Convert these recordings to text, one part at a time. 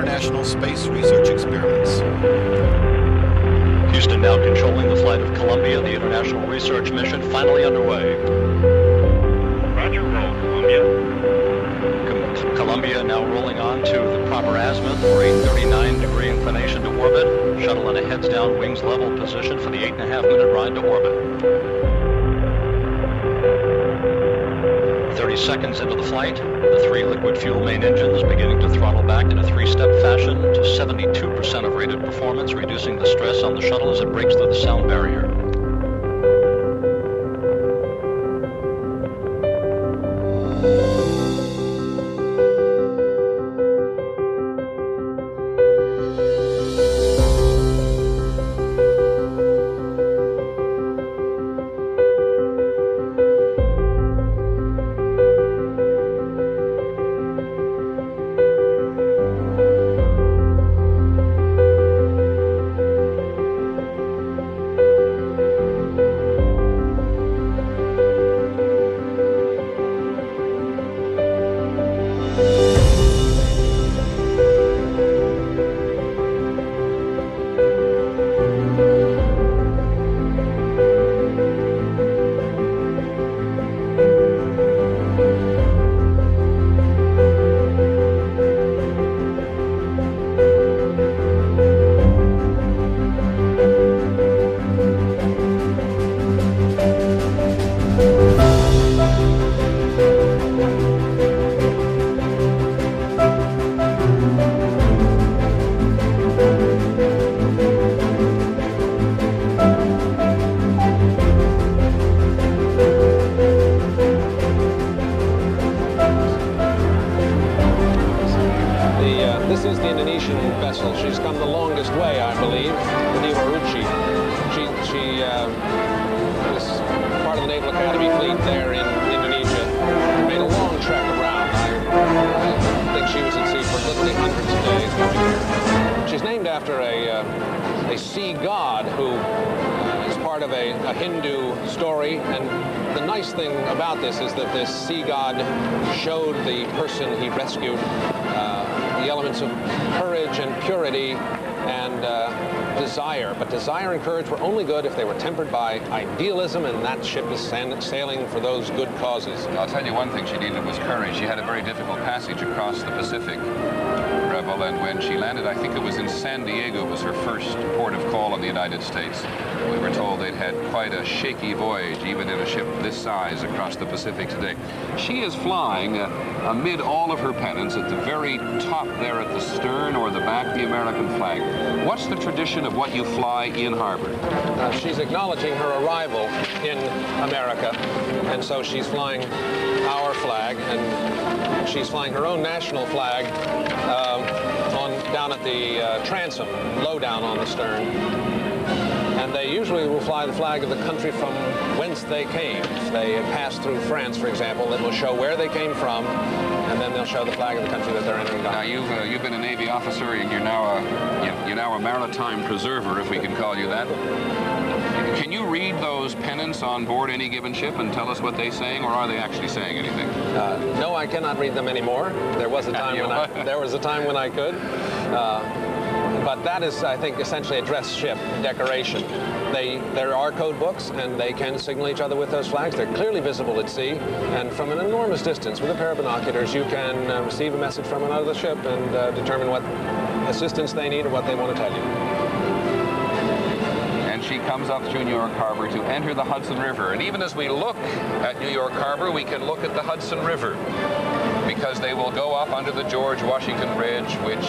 international space research experiments. Houston now controlling the flight of Columbia, the international research mission finally underway. Roger, roll, Columbia. Columbia now rolling on to the proper azimuth for a 39-degree inclination to orbit. Shuttle in a heads-down, wings level position for the 8.5-minute ride to orbit. 30 seconds into the flight, the 3 liquid fuel main engines beginning to throttle back in a 3-step fashion to 72% of rated performance, reducing the stress on the shuttle as it breaks through the sound barrier. This is the Indonesian vessel. She's come the longest way, I believe, the Niwaruchi. She was part of the Naval Academy fleet there in Indonesia. Made a long trek around. I think she was at sea for literally hundreds of days coming here. She's named after a sea god who is part of a Hindu story, and the nice thing about this is that this sea god showed the person he rescued the elements of courage and purity and desire. But desire and courage were only good if they were tempered by idealism, and that ship is sailing for those good causes. I'll tell you one thing she needed was courage. She had a very difficult passage across the Pacific, Rebel, and when she landed, I think it was in San Diego, was her first port of call in the United States. We were told they'd had quite a shaky voyage, even in a ship this size, across the Pacific today. She is flying amid all of her pennants at the very top there at the stern or the back, the American flag. What's the tradition of what you fly in harbor? She's acknowledging her arrival in America, and so she's flying our flag, and she's flying her own national flag down at the transom, low down on the stern. And they usually will fly the flag of the country from whence they came. If they passed through France, for example, then we'll show where they came from, and then they'll show the flag of the country that they're entering. Now, you've been a Navy officer, and you're now a maritime preserver, if we can call you that. Can you read those pennants on board any given ship and tell us what they're saying, or are they actually saying anything? No, I cannot read them anymore. There was a time when I could. But that is, I think, essentially a dress ship decoration. There are code books, and they can signal each other with those flags. They're clearly visible at sea, and from an enormous distance, with a pair of binoculars, you can receive a message from another ship and determine what assistance they need or what they want to tell you. And she comes up through New York Harbor to enter the Hudson River. And even as we look at New York Harbor, we can look at the Hudson River, because they will go up under the George Washington Bridge, which...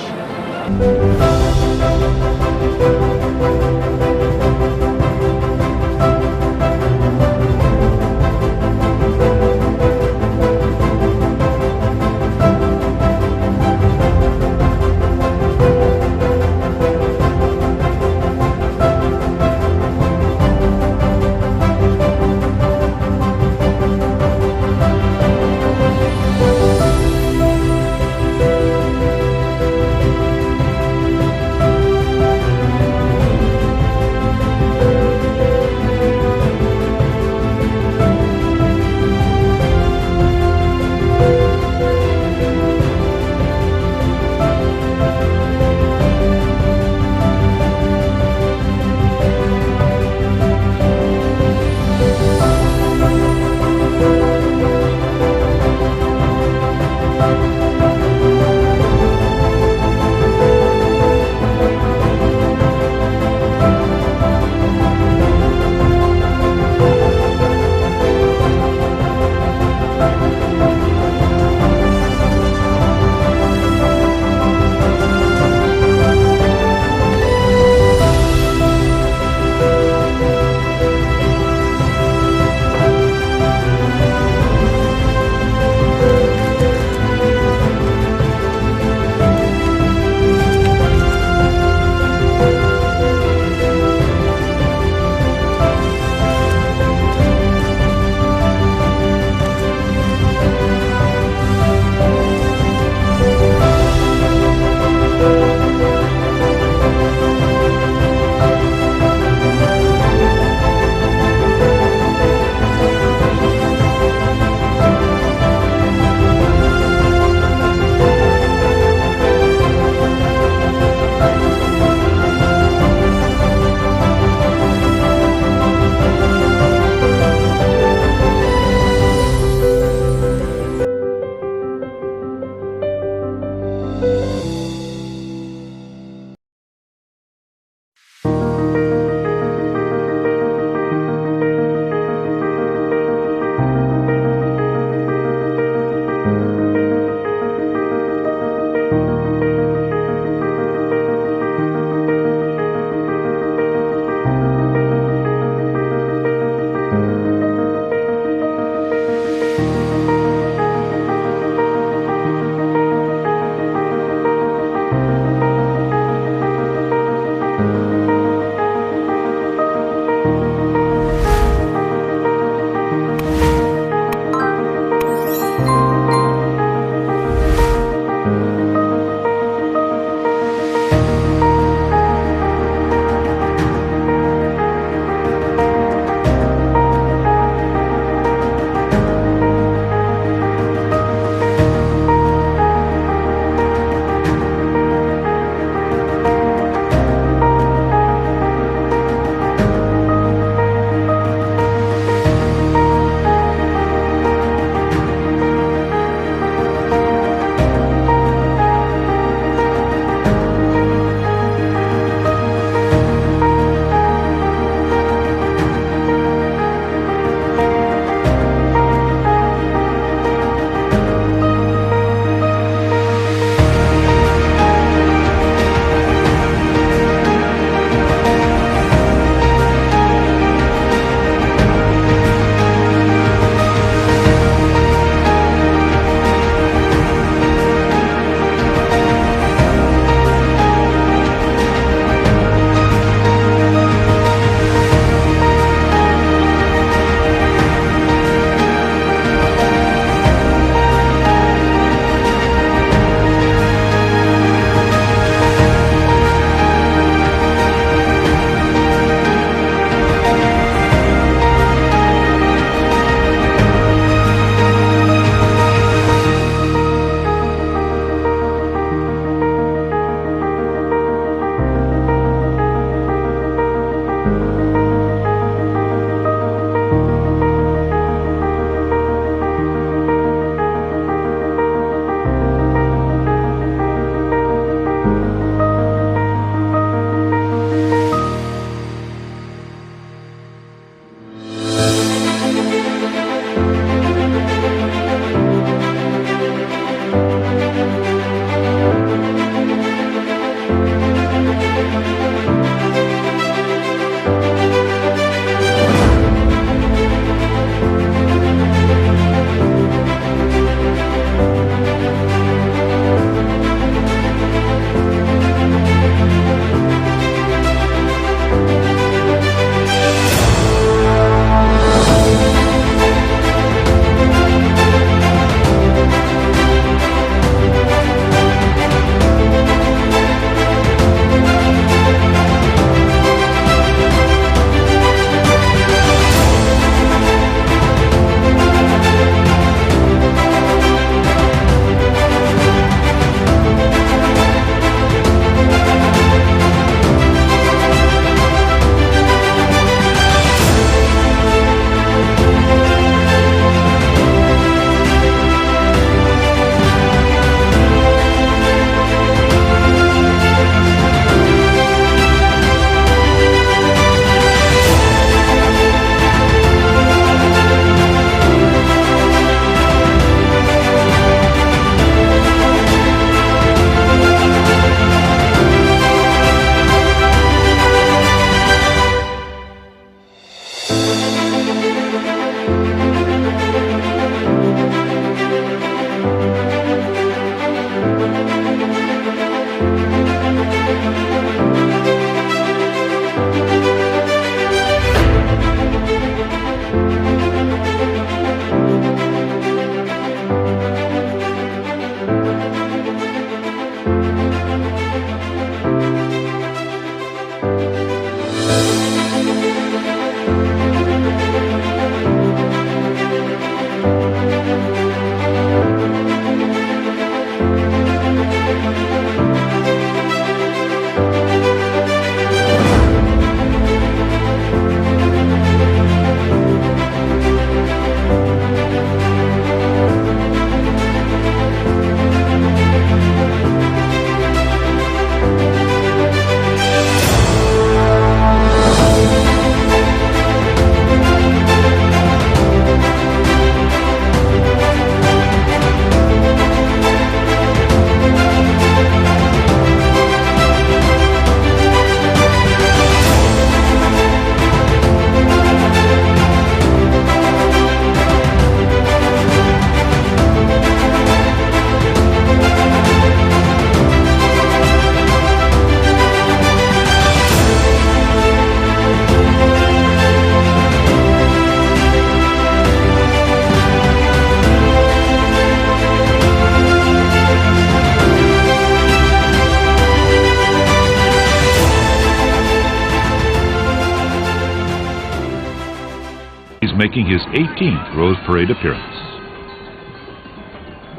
making his 18th Rose Parade appearance.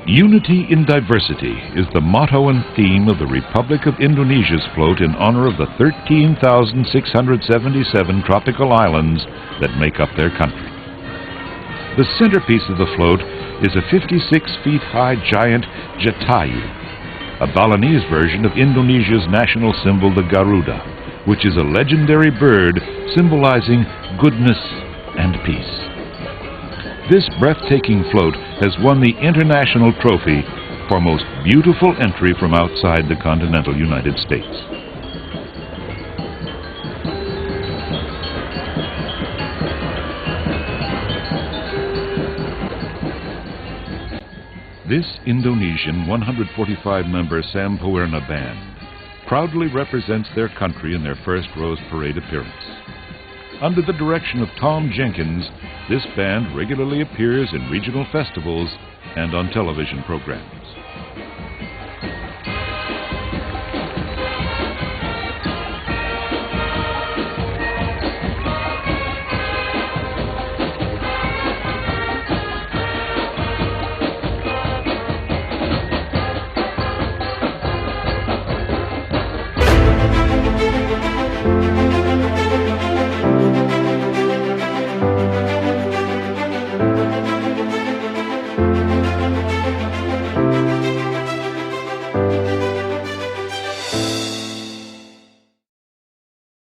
Unity in diversity is the motto and theme of the Republic of Indonesia's float in honor of the 13,677 tropical islands that make up their country. The centerpiece of the float is a 56 feet high giant jatayu, a Balinese version of Indonesia's national symbol, the Garuda, which is a legendary bird symbolizing goodness and peace. This breathtaking float has won the international trophy for most beautiful entry from outside the continental United States. This Indonesian 145-member Sampurna band proudly represents their country in their first Rose Parade appearance. Under the direction of Tom Jenkins, this band regularly appears in regional festivals and on television programs.